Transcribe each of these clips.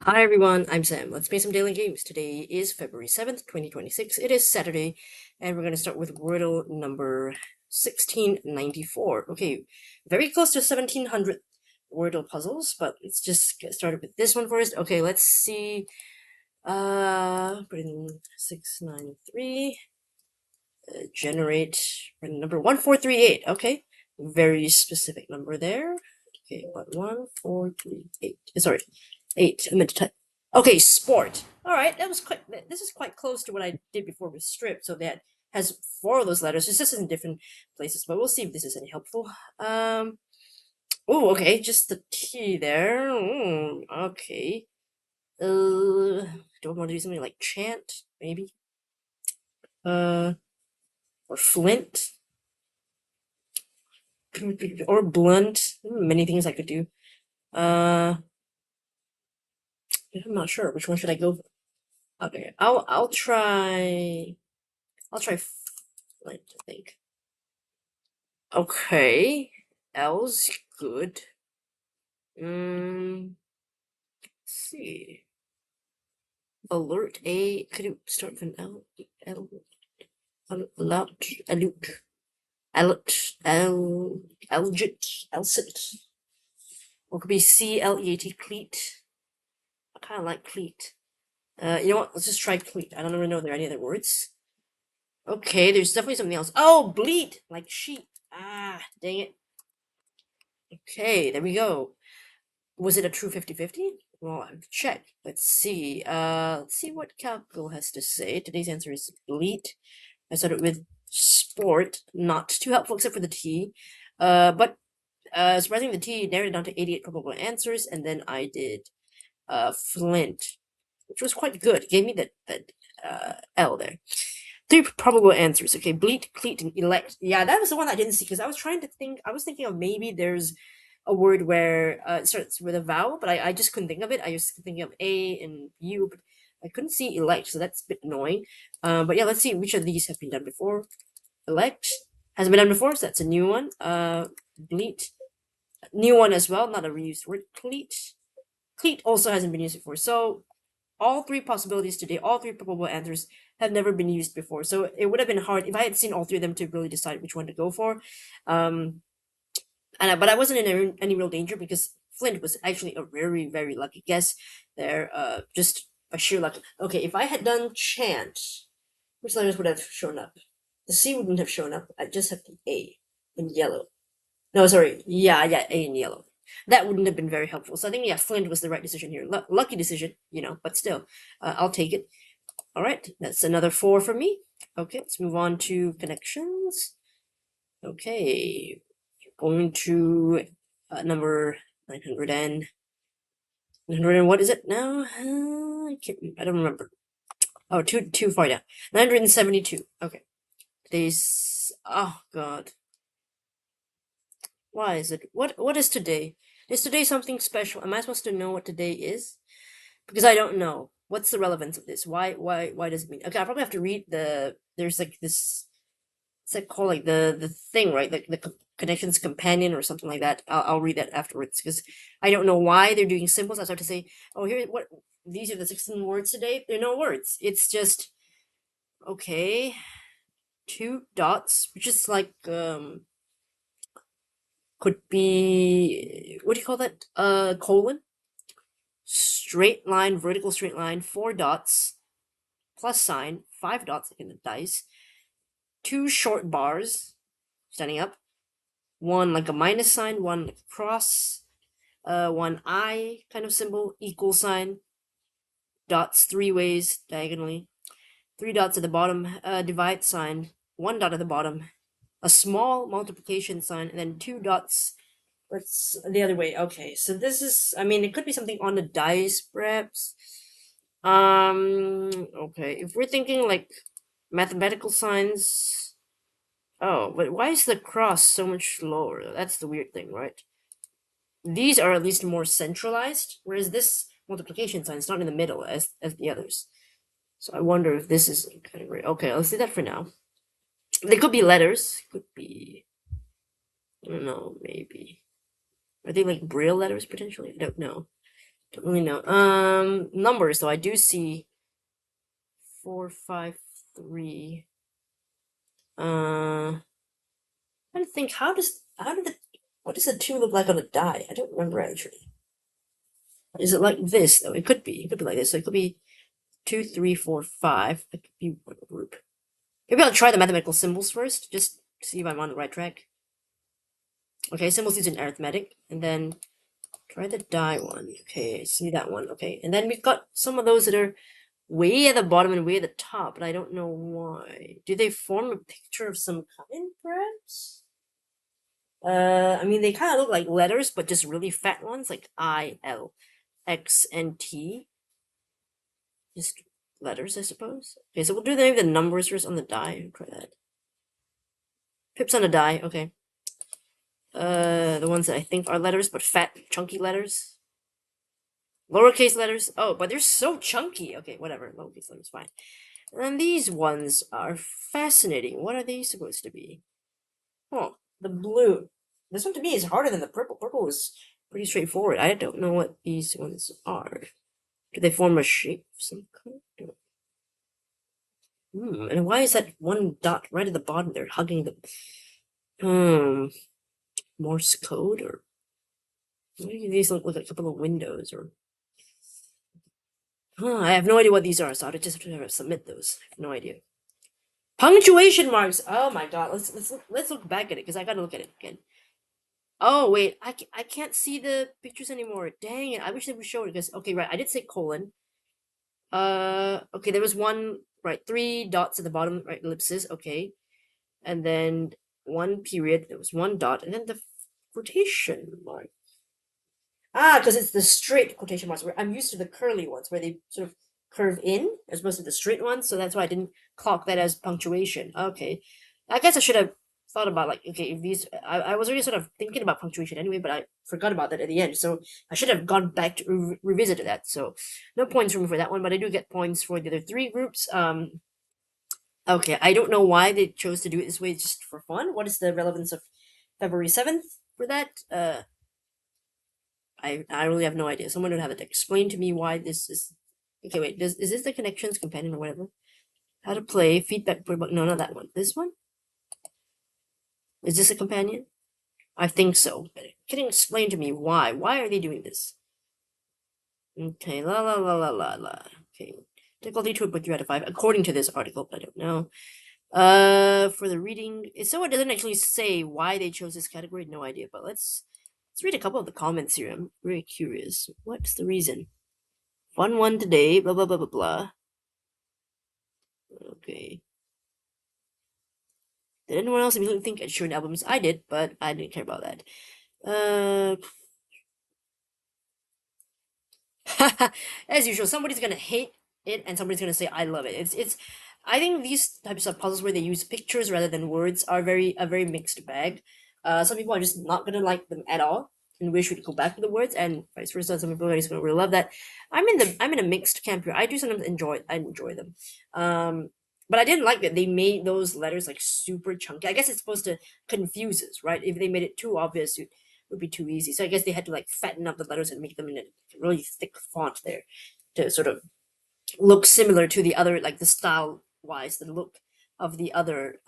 Hi everyone, I'm Sam. Let's play some daily games. Today is February 7th, 2026. It is Saturday, and we're going to start with Wordle number 1694. Okay, very close to 1700 Wordle puzzles, but let's just get started with this one first. Okay, let's see. Put in 693. Generate number 1438. Okay, very specific number there. Okay, what 1438? Sorry, 8. I meant to type. Okay, sport. All right, that was quite. This is quite close to what I did before with strip. So that has 4 of those letters. It's just in different places, but we'll see if this is any helpful. Oh, okay, just the T there. Okay. Do I want to do something like chant? Maybe. Or flint. Or blunt. Many things I could do. I'm not sure. Which one should I go for? Okay, I'll try flint, I think. Okay, L's good. Let's see. Alert A. Could you start with an L? Alert. Elgit. Or it could be CLEAT, cleat. I kind of like cleat. You know what? Let's just try cleat. I don't even know if there are any other words. Okay, there's definitely something else. Oh, bleat! Like sheep. Ah, dang it. Okay, there we go. Was it a true 50-50? Well, I have to check. Let's see. Let's see what Calcul has to say. Today's answer is bleat. I started with sport. Not too helpful except for the T. But surprisingly, the T narrowed it down to 88 probable answers, and then I did flint, which was quite good. It gave me that L there. 3 probable answers. Okay, bleat, cleat, and elect. Yeah, that was the one I didn't see because I was trying to think. I was thinking of maybe there's a word where it starts with a vowel, but I just couldn't think of it. I was thinking of A and U, but I couldn't see elect, so that's a bit annoying. But yeah, let's see which of these have been done before. Elect hasn't been done before, so that's a new one. Bleat, new one as well, not a reused word. Cleat also hasn't been used before. So all 3 possibilities today, all 3 probable answers have never been used before. So it would have been hard if I had seen all 3 of them to really decide which one to go for. But I wasn't in any real danger because Flint was actually a very, very lucky guess there. Just by sheer luck. Okay, if I had done chant, which letters would have shown up? The C wouldn't have shown up. I just have the A in yellow. No, sorry. Yeah, A in yellow. That wouldn't have been very helpful. So I think, yeah, Flint was the right decision here. Lucky decision, but still, I'll take it. All right, that's another 4 for me. Okay, let's move on to connections. Okay, going to number 900 and 900 and what is it now? I don't remember. Oh, too far down. 972. Okay. Today's, oh god. Why is it? What is today? Is today something special? Am I supposed to know what today is? Because I don't know. What's the relevance of this? Why does it mean? Okay, I probably have to read there's like this, it's like called like the thing, right? Like the connections companion or something like that. I'll read that afterwards because I don't know why they're doing symbols. I start to say, oh, here, what, these are the 16 words today. They're no words. It's just, okay, 2 dots, which is like, could be, what do you call that? Colon, straight line, vertical straight line, 4 dots, plus sign, 5 dots like in the dice, 2 short bars standing up, 1 like a minus sign, 1 like a cross, 1 I kind of symbol, equal sign, dots 3 ways diagonally, 3 dots at the bottom, divide sign, 1 dot at the bottom, a small multiplication sign, and then 2 dots. Let's the other way. Okay, so this is, I mean, it could be something on the dice, perhaps. Okay, if we're thinking like mathematical signs. Oh, but why is the cross so much lower? That's the weird thing, right? These are at least more centralized, whereas this multiplication sign is not in the middle as the others. So I wonder if this is kind of weird. Okay, let's do that for now. They could be letters. Could be, I don't know, maybe. Are they like Braille letters potentially? I don't know. Don't really know. Numbers though, I do see 4, 5, 3. I think what does the 2 look like on a die? I don't remember actually. Is it like this though? It could be. It could be like this. So it could be 2, 3, 4, 5. That could be one group. Maybe I'll try the mathematical symbols first, just see if I'm on the right track. Okay, symbols used in arithmetic, and then try the die one. Okay, see that one. Okay, and then we've got some of those that are way at the bottom and way at the top, but I don't know why. Do they form a picture of some kind, perhaps? I mean, they kind of look like letters, but just really fat ones, like I, L, X, and T. Just letters, I suppose. Okay, so we'll do the numbers first on the die. Try that. Pips on a die. Okay. The ones that I think are letters, but fat, chunky letters. Lowercase letters. Oh, but they're so chunky. Okay, whatever. Lowercase letters, fine. And then these ones are fascinating. What are they supposed to be? Oh, the blue. This one to me is harder than the purple. Purple was pretty straightforward. I don't know what these ones are. Do they form a shape of some kind? And why is that one dot right at the bottom there hugging the Morse code, or maybe these look like a couple of windows, or I have no idea what these are, so I just have to submit those. I have no idea. Punctuation marks. Oh my god. Let's look back at it because I gotta look at it again. Oh wait, I can't see the pictures anymore. Dang it! I wish they would show it because okay, right. I did say colon. Okay, there was one right, 3 dots at the bottom, right, ellipses. Okay, and then one period. There was one dot, and then the quotation mark. Ah, because it's the straight quotation marks. Where I'm used to the curly ones where they sort of curve in as opposed to the straight ones. So that's why I didn't clock that as punctuation. Okay. I guess I should have thought about like, okay, if these, I was already sort of thinking about punctuation anyway, but I forgot about that at the end. So I should have gone back to revisit that. So no points for me for that one, but I do get points for the other 3 groups. Okay, I don't know why they chose to do it this way, just for fun. What is the relevance of February 7th for that? I really have no idea. Someone would have to explain to me why this is. Okay, wait. Is this the connections companion or whatever? How to play feedback book? No, not that one. This one. Is this a companion? I think so. But can you explain to me why? Why are they doing this? Okay, la la la la la la. Okay, difficulty 2.3 out of 5 according to this article. I don't know. For the reading, so it doesn't actually say why they chose this category. No idea. But let's read a couple of the comments here. I'm very curious. What's the reason? Fun one today, blah, blah, blah, blah, blah. Okay. Did anyone else immediately think Ed Sheeran albums? I did, but I didn't care about that. As usual, somebody's gonna hate it and somebody's gonna say I love it. It's I think these types of puzzles where they use pictures rather than words are a very mixed bag. Some people are just not gonna like them at all and wish we'd go back to the words, and vice versa. Some people are just gonna really love that. I'm in a mixed camp here. I do sometimes enjoy them. But I didn't like that they made those letters like super chunky. I guess it's supposed to confuse us, right? If they made it too obvious, it would be too easy. So I guess they had to like fatten up the letters and make them in a really thick font there to sort of look similar to the other, like the style wise, the look of the other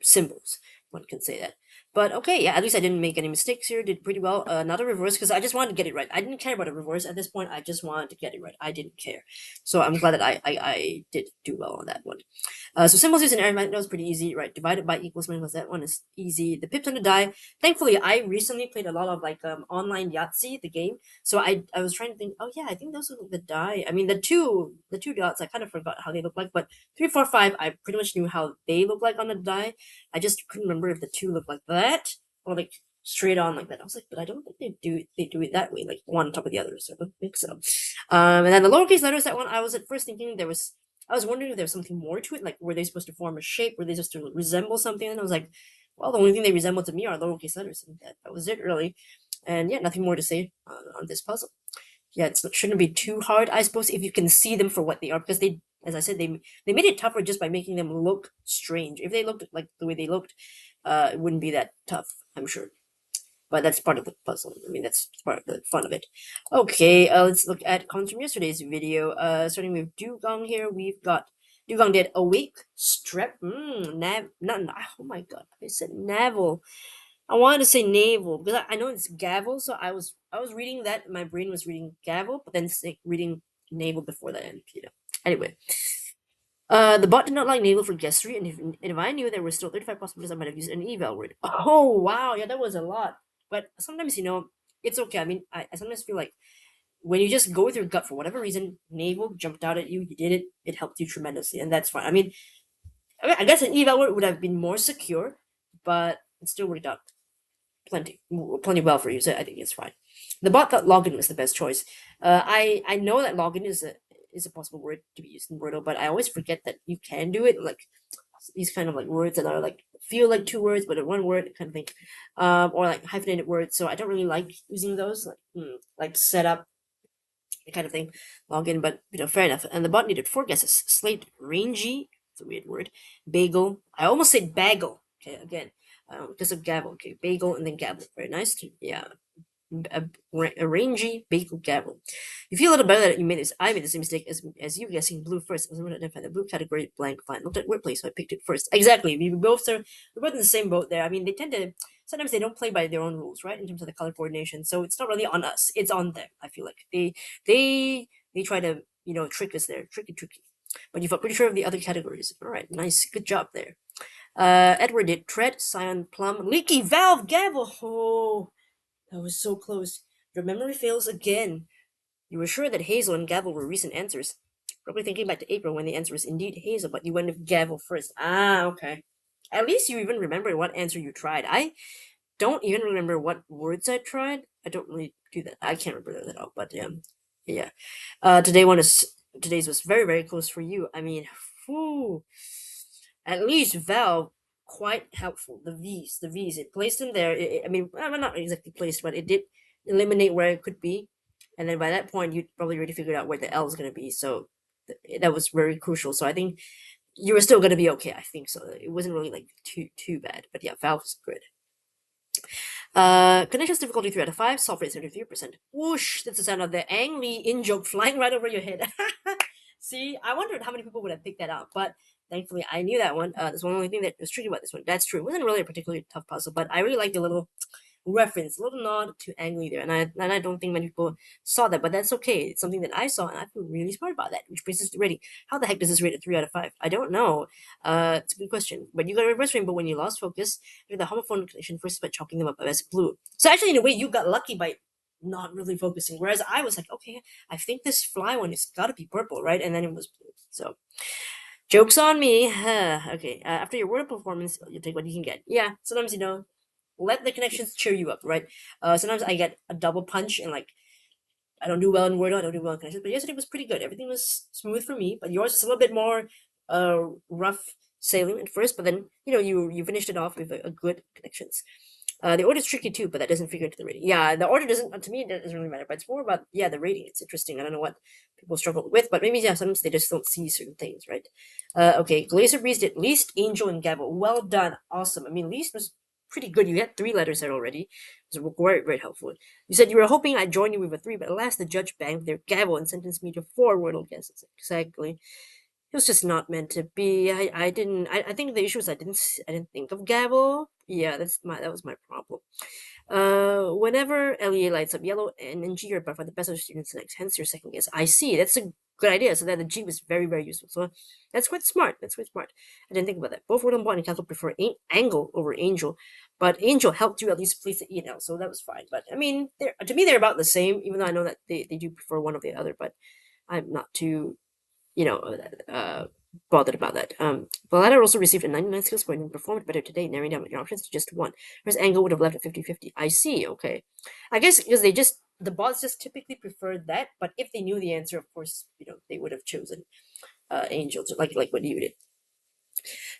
symbols. One can say that. But okay, yeah, at least I didn't make any mistakes here. Did pretty well. Not a reverse because I just wanted to get it right. I didn't care about a reverse at this point. I just wanted to get it right. I didn't care. So I'm glad that I did do well on that one. So symbols used in arithmetic, that was pretty easy, right? Divided by equals minus, that one is easy. The pips on the die. Thankfully, I recently played a lot of like online Yahtzee, the game. So I was trying to think. Oh yeah, I think those are the die. I mean the two dots. I kind of forgot how they look like, but 3, 4, 5. I pretty much knew how they look like on the die. I just couldn't remember if the 2 looked like that or like straight on like that. I was like, but I don't think they do it that way, like one on top of the other. So I don't think so. And then the lowercase letters, that one I was at first thinking I was wondering if there was something more to it, like were they supposed to form a shape, were they just to resemble something? And I was like, well, the only thing they resemble to me are lowercase letters, and that was it really. And yeah, nothing more to say on this puzzle. Yeah, it shouldn't be too hard, I suppose, if you can see them for what they are, because they, as I said, they made it tougher just by making them look strange. If they looked like the way they looked, it wouldn't be that tough, I'm sure. but that's part of the puzzle. I mean, that's part of the fun of it. Okay, let's look at comments from yesterday's video. Starting with Dugong here, we've got Dugong did awake, strep, oh my god, I said navel. I wanted to say navel because I know it's gavel, so I was reading that. My brain was reading gavel, but then reading navel before that, and Anyway, the bot did not like navel for guessery, and if I knew there were still 35 possibilities, I might have used an eval word. Oh wow, yeah, that was a lot. But sometimes it's okay. I mean, I sometimes feel like when you just go with your gut for whatever reason, navel jumped out at you, you did it, it helped you tremendously, and that's fine. I guess an eval word would have been more secure, but it still worked out plenty well for you, so I think it's fine. The bot thought login was the best choice. I know that login is a possible word to be used in Wordle, but I always forget that you can do it. Like these kind of like words that are like feel like two words but in one word kind of thing, or like hyphenated words. So I don't really like using those, like setup kind of thing, login. But fair enough. And the bot needed 4 guesses: slate, rangy. It's a weird word. Bagel. I almost said bagel. Okay, again, because of gavel. Okay, bagel and then gavel. Very nice. Yeah, a rangy bagel gavel. You feel a little better that you made this. I made the same mistake as you guessing blue first. I was going to identify the blue category blank. Fine. Looked at wordplay, so I picked it first. Exactly. We're both in the same boat there. I mean, they tend to sometimes they don't play by their own rules, right? In terms of the color coordination. So it's not really on us. It's on them. I feel like they try to trick us there. Tricky. But you felt pretty sure of the other categories. All right. Nice. Good job there. Edward did tread, scion, plum, leaky valve, gavel. Oh, that was so close. Your memory fails again. You were sure that Hazel and Gavel were recent answers. Probably thinking back to April when the answer was indeed Hazel, but you went with Gavel first. Ah, okay. At least you even remember what answer you tried. I don't even remember what words I tried. I don't really do that. I can't remember that at all. But yeah. Today's was very very close for you. I mean, whew. At least Valve quite helpful. The V's, it placed them there. I mean, well, not exactly placed, but it did eliminate where it could be, and then by that point, you'd probably already figured out where the L is going to be. So that was very crucial. So I think you were still going to be okay. I think so. It wasn't really like too bad, but yeah, Valve was good. Connections difficulty 3 out of 5, solve rate 73%. Whoosh, that's the sound of the angry in joke flying right over your head. See, I wondered how many people would have picked that up, but thankfully I knew that one. That's one only thing that was tricky about this one. That's true. It wasn't really a particularly tough puzzle, but I really liked the little reference, a little nod to angry there, and I don't think many people saw that, but that's okay. It's something that I saw, and I feel really smart about that. Which brings us to rating. How the heck does this rate a 3 out of 5? I don't know. It's a good question. But you got a reverse rainbow when you lost focus after the homophone connection first by chalking them up as blue. So actually, in a way, you got lucky by not really focusing. Whereas I was like, okay, I think this fly one has got to be purple, right? And then it was blue. So joke's on me. Okay. After your Wordle performance, you take what you can get. Yeah. Sometimes let the connections cheer you up, right? Sometimes I get a double punch and like I don't do well in Wordle, I don't do well in connections, but yesterday was pretty good. Everything was smooth for me, but yours is a little bit more rough sailing at first, but then you finished it off with a good connections. The order's tricky too, but that doesn't figure into the rating. Yeah, the order doesn't, to me, it doesn't really matter, but it's more about, the rating. It's interesting. I don't know what people struggle with, but maybe, sometimes they just don't see certain things, right? Okay, Glazer Breeze did Least, Angel, and Gavel. Well done. Awesome. I mean, Least was pretty good. You had 3 letters there already. It was very, very helpful. You said you were hoping I'd join you with a 3, but alas, the judge banged their gavel and sentenced me to 4 Wordle guesses. Exactly. It was just not meant to be. I didn't. I think the issue is I didn't think of gavel. Yeah, that was my problem. Whenever LEA lights up yellow and in G are by far the best of students next, hence your second guess. I see. That's a good idea. So that the G was very, very useful. So that's quite smart. I didn't think about that. Both Word and Bot and Castle prefer angle over angel, but angel helped you at least place the E and L, so that was fine. But I mean, to me they're about the same, even though I know that they do prefer one or the other, but I'm not too bothered about that. The latter also received a 99 skill score and performed better today, narrowing down your options to just 1. Whereas Angle would have left at 50-50. I see, okay. I guess because the bots just typically preferred that, but if they knew the answer, of course, they would have chosen Angel, like what you did.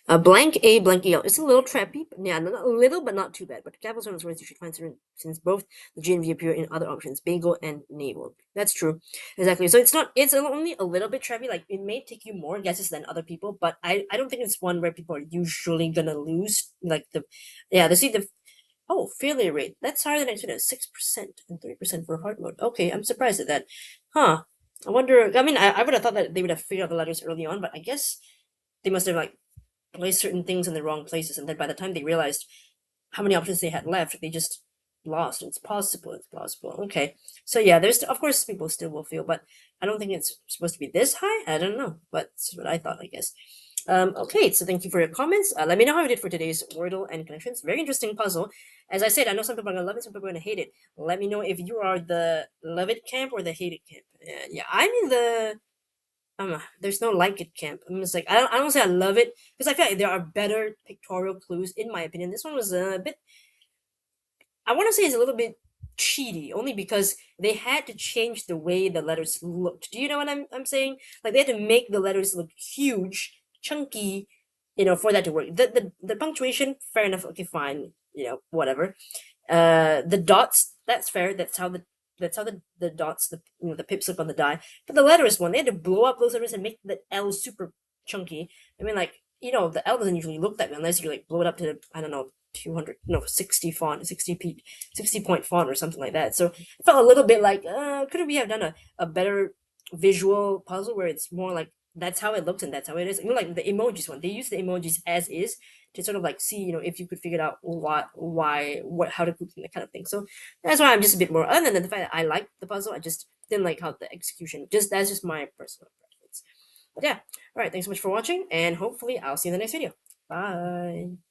Blank A, blank EL. It's a little trappy, but not a little, but not too bad. But capitals are words you should find certain, since both the G and V appear in other options, bagel and navel. That's true, exactly. So it's only a little bit trappy. Like it may take you more guesses than other people, but I don't think it's one where people are usually gonna lose. Like Oh, failure rate. That's higher than I expected. 6% and 3% for hard mode. Okay, I'm surprised at that. Huh. I wonder. I mean, I would have thought that they would have figured out the letters early on, but I guess they must have like placed certain things in the wrong places, and then by the time they realized how many options they had left, they just lost. It's possible. It's possible. Okay. So yeah, there's of course people still will feel, but I don't think it's supposed to be this high. I don't know, but it's what I thought, I guess. Okay, so thank you for your comments. Let me know how you did for today's Wordle and connections. Very interesting puzzle. As I said, I know some people are gonna love it, some people are gonna hate it. Let me know if you are the love it camp or the hate it camp. Yeah, I'm in the there's no like it camp. I'm just like I don't say I love it because I feel like there are better pictorial clues in my opinion. This one was a bit, I want to say it's a little bit cheaty, only because they had to change the way the letters looked. Do you know what I'm saying? Like they had to make the letters look huge, chunky, for that to work. The punctuation, fair enough. Okay, fine. Whatever. The dots, that's fair. That's how the dots, the pip slip on the die. But the letters one, they had to blow up those letters and make the L super chunky. I mean, like, the L doesn't usually look that way unless you like blow it up to, I don't know, 200, no, 60 font, 60 point font or something like that. So it felt a little bit like, could we have done a better visual puzzle where it's more like that's how it looks and that's how it is. Like the emojis one, they use the emojis as is to sort of like see, if you could figure out how to group them, that kind of thing. So that's why I'm just a bit more. Other than the fact that I liked the puzzle, I just didn't like how the execution. That's just my personal preference. But yeah, all right. Thanks so much for watching, and hopefully I'll see you in the next video. Bye.